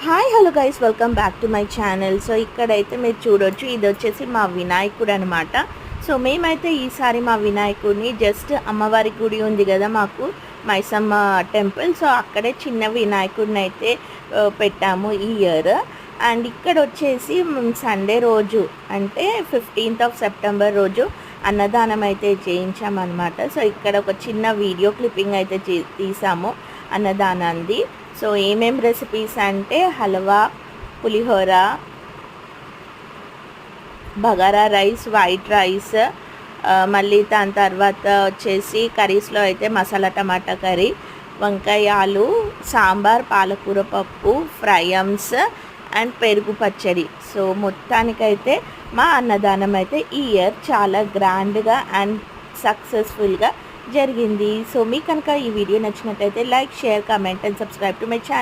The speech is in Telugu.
Hi hello guys, welcome back to my channel. So ఇక్కడైతే మీరు చూడొచ్చు, ఇది వచ్చేసి మా వినాయకుడు అనమాట. సో మేమైతే ఈసారి మా వినాయకుడిని జస్ట్ అమ్మవారి గుడి ఉంది కదా మాకు, మైసమ్మ టెంపుల్. సో అక్కడే చిన్న వినాయకుడిని అయితే పెట్టాము ఈ ఇయర్. అండ్ ఇక్కడ వచ్చేసి సండే రోజు అంటే 15th సెప్టెంబర్ రోజు అన్నదానం అయితే చేయించామన్నమాట. సో ఇక్కడ ఒక చిన్న వీడియో క్లిప్పింగ్ అయితే తీసాము అన్నదానాన్ని. సో ఏమేం రెసిపీస్ అంటే హల్వా, పులిహోర, బగారా రైస్, వైట్ రైస్, మళ్ళీ దాని తర్వాత వచ్చేసి కర్రీస్లో అయితే మసాలా టమాటా కర్రీ, వంకాయ ఆలు, సాంబార్, పాలకూర పప్పు, ఫ్రైయమ్స్ అండ్ పెరుగు పచ్చడి. సో మొత్తానికైతే మా అన్నదానం అయితే ఈ ఇయర్ చాలా గ్రాండ్గా అండ్ సక్సెస్ఫుల్గా జరిగింది. సో మీకు కనుక ఈ వీడియో నచ్చినట్లయితే like, share, comment and subscribe to my channel.